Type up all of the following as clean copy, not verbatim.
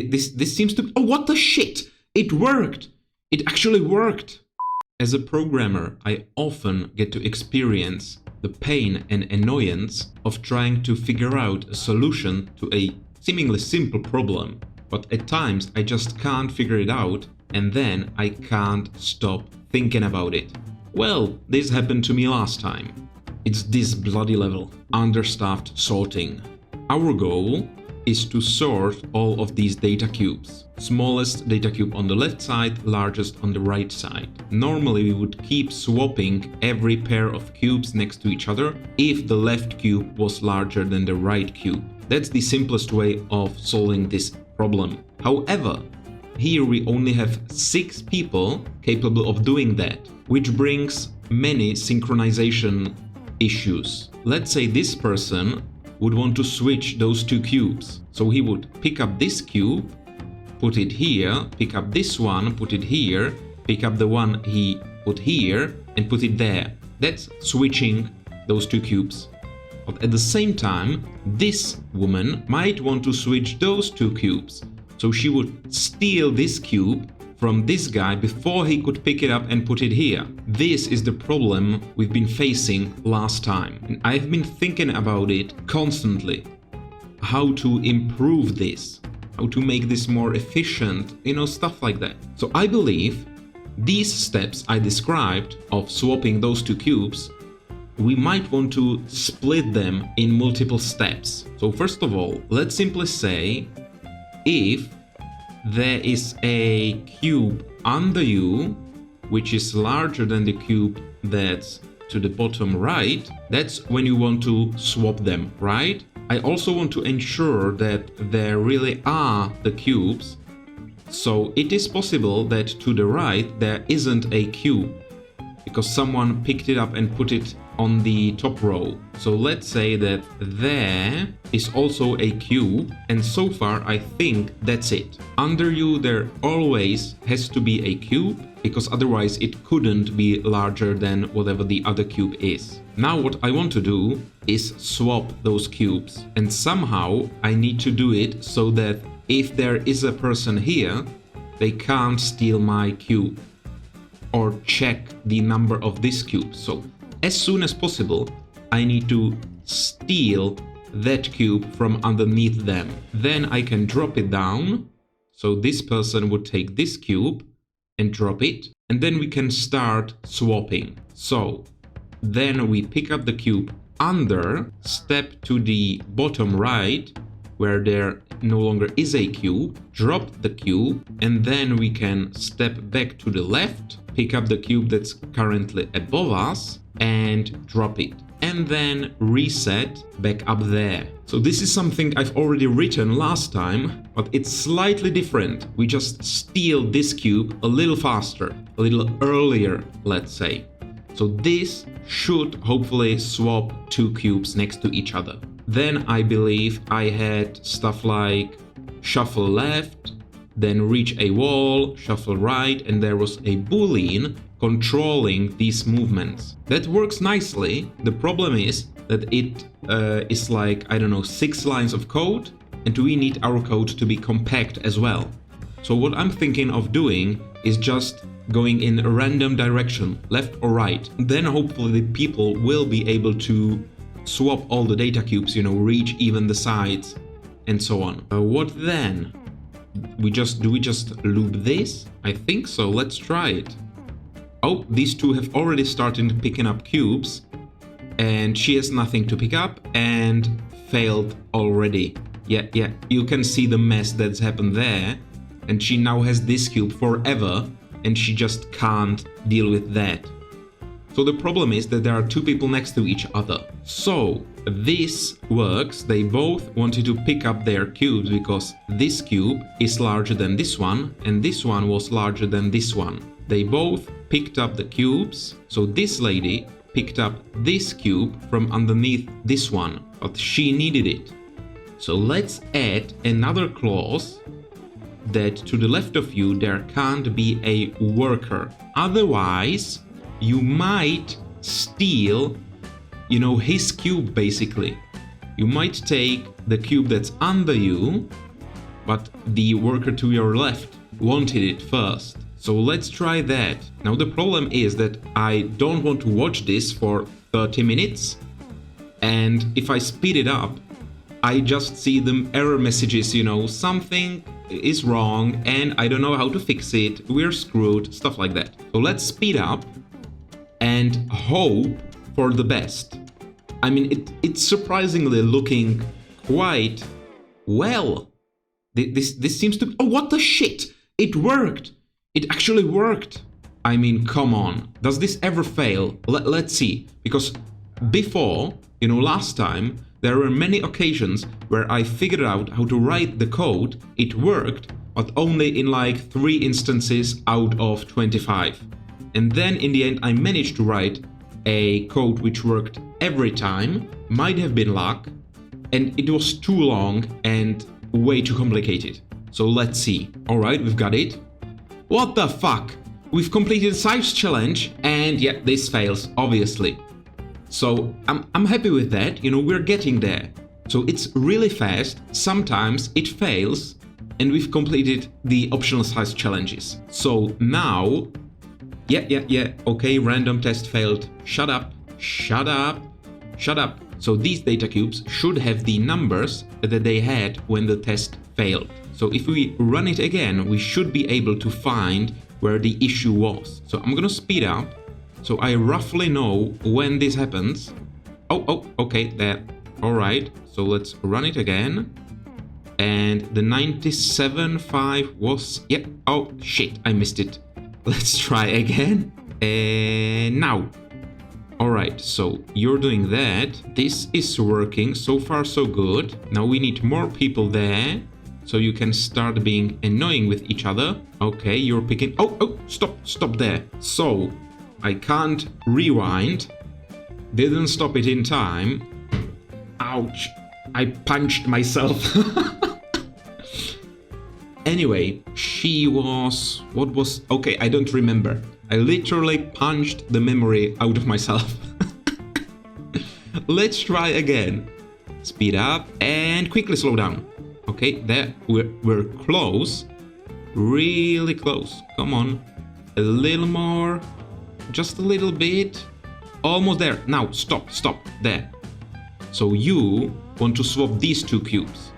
This seems to... Oh, what the shit! It worked! It actually worked! As a programmer, I often get to experience the pain and annoyance of trying to figure out a solution to a seemingly simple problem. But at times I just can't figure it out, and then I can't stop thinking about it. Well, this happened to me last time. It's this bloody level, understaffed sorting. Our goal is to sort all of these data cubes. Smallest data cube on the left side, largest on the right side. Normally we would keep swapping every pair of cubes next to each other if the left cube was larger than the right cube. That's the simplest way of solving this problem. However, here we only have 6 people capable of doing that, which brings many synchronization issues. Let's say this person would want to switch those 2 cubes. So he would pick up this cube, put it here, pick up this one, put it here, pick up the one he put here, and put it there. That's switching those 2 cubes. But at the same time, this woman might want to switch those 2 cubes. So she would steal this cube from this guy before he could pick it up and put it here. This is the problem we've been facing last time. And I've been thinking about it constantly. How to improve this, how to make this more efficient, stuff like that. So I believe these steps I described of swapping those 2 cubes, we might want to split them in multiple steps. So first of all, let's simply say if there is a cube under you which is larger than the cube that's to the bottom right, that's when you want to swap them, right? I also want to ensure that there really are the cubes, so it is possible that to the right there isn't a cube because someone picked it up and put it on the top row. So let's say that there is also a cube, and so far I think that's it. Under you there always has to be a cube, because otherwise it couldn't be larger than whatever the other cube is. Now what I want to do is swap those cubes, and somehow I need to do it so that if there is a person here, they can't steal my cube or check the number of this cube. So as soon as possible, I need to steal that cube from underneath them. Then I can drop it down. So this person would take this cube and drop it. And then we can start swapping. So then we pick up the cube under, step to the bottom right, where there no longer is a cube, drop the cube, and then we can step back to the left, pick up the cube that's currently above us, and drop it. And then reset back up there. So this is something I've already written last time, but it's slightly different. We just steal this cube a little faster, a little earlier, let's say. So this should hopefully swap 2 cubes next to each other. Then I believe I had stuff like shuffle left, then reach a wall, shuffle right, and there was a boolean controlling these movements. That works nicely. The problem is that it is like, I don't know, 6 lines of code, and we need our code to be compact as well. So what I'm thinking of doing is just going in a random direction, left or right. Then hopefully the people will be able to swap all the data cubes, reach even the sides and so on. What then? Do we just loop this? I think so. Let's try it. Oh, these 2 have already started picking up cubes, and she has nothing to pick up and failed already. Yeah, you can see the mess that's happened there, and she now has this cube forever, and she just can't deal with that. So the problem is that there are 2 people next to each other. So this works. They both wanted to pick up their cubes because this cube is larger than this one, and this one was larger than this one. They both picked up the cubes. So this lady picked up this cube from underneath this one, but she needed it. So let's add another clause that to the left of you there can't be a worker. Otherwise, you might steal, his cube basically. You might take the cube that's under you but the worker to your left wanted it first. So let's try that. Now the problem is that I don't want to watch this for 30 minutes, and if I speed it up, I just see the error messages, something is wrong and I don't know how to fix it, we're screwed, stuff like that. So let's speed up and hope for the best. I mean, it's surprisingly looking quite well. This seems to... Oh, what the shit! It worked! It actually worked! I mean, come on. Does this ever fail? Let's see. Because before, last time, there were many occasions where I figured out how to write the code, it worked, but only in like 3 instances out of 25. And then in the end I managed to write a code which worked every time, might have been luck, and it was too long and way too complicated. So let's see. Alright, we've got it. What the fuck? We've completed the size challenge, and yeah, this fails, obviously. So I'm happy with that, we're getting there. So it's really fast, sometimes it fails, and we've completed the optional size challenges. So now, yeah, okay, random test failed. Shut up. So these data cubes should have the numbers that they had when the test failed. So if we run it again, we should be able to find where the issue was. So I'm gonna speed up, so I roughly know when this happens. Oh, okay, there. Alright, so let's run it again. And the 97.5 was... yeah, oh shit, I missed it. Let's try again. And now. Alright, so you're doing that. This is working, so far so good. Now we need more people there, so you can start being annoying with each other. Okay, you're picking... Oh, stop there. So, I can't rewind. Didn't stop it in time. Ouch, I punched myself. Anyway, she was... what was... okay, I don't remember. I literally punched the memory out of myself. Let's try again. Speed up and quickly slow down. Okay, there, we're close. Really close. Come on. A little more. Just a little bit. Almost there. Now, stop. There. So you want to swap these 2 cubes.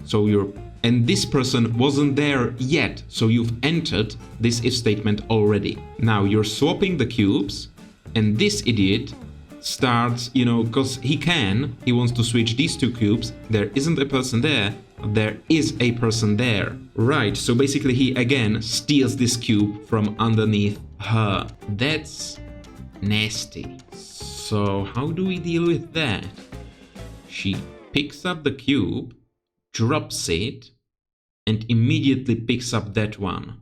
So you're... and this person wasn't there yet, so you've entered this if statement already. Now you're swapping the cubes, and this idiot starts, because he wants to switch these 2 cubes. There isn't a person there, there is a person there. Right, so basically he again steals this cube from underneath her. That's nasty. So how do we deal with that? She picks up the cube, drops it, and immediately picks up that one,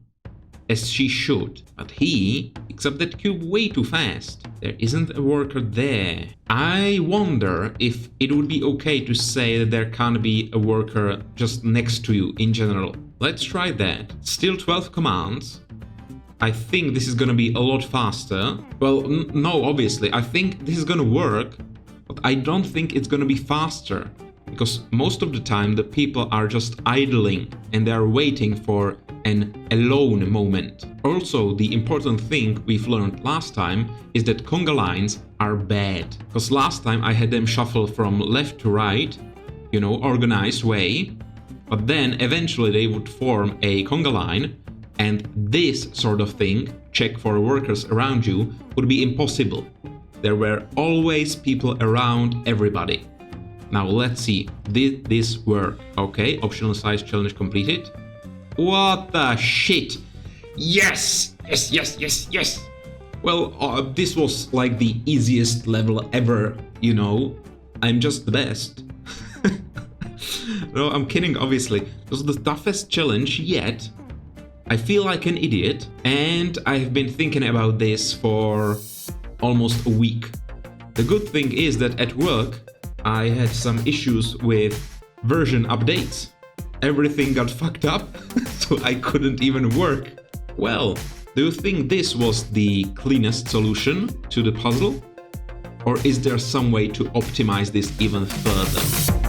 as she should. But he picks up that cube way too fast. There isn't a worker there. I wonder if it would be okay to say that there can't be a worker just next to you in general. Let's try that. Still 12 commands. I think this is gonna be a lot faster. Well, no, obviously. I think this is gonna work, but I don't think it's gonna be faster. Because most of the time the people are just idling and they are waiting for an alone moment. Also, the important thing we've learned last time is that conga lines are bad. Because last time I had them shuffle from left to right, organized way, but then eventually they would form a conga line, and this sort of thing, check for workers around you, would be impossible. There were always people around everybody. Now let's see, did this work? Okay, optional size challenge completed. What the shit? Yes! Well, this was like the easiest level ever, I'm just the best. No, I'm kidding, obviously. It was the toughest challenge yet. I feel like an idiot, and I've been thinking about this for almost a week. The good thing is that at work, I had some issues with version updates. Everything got fucked up, so I couldn't even work. Well, do you think this was the cleanest solution to the puzzle? Or is there some way to optimize this even further?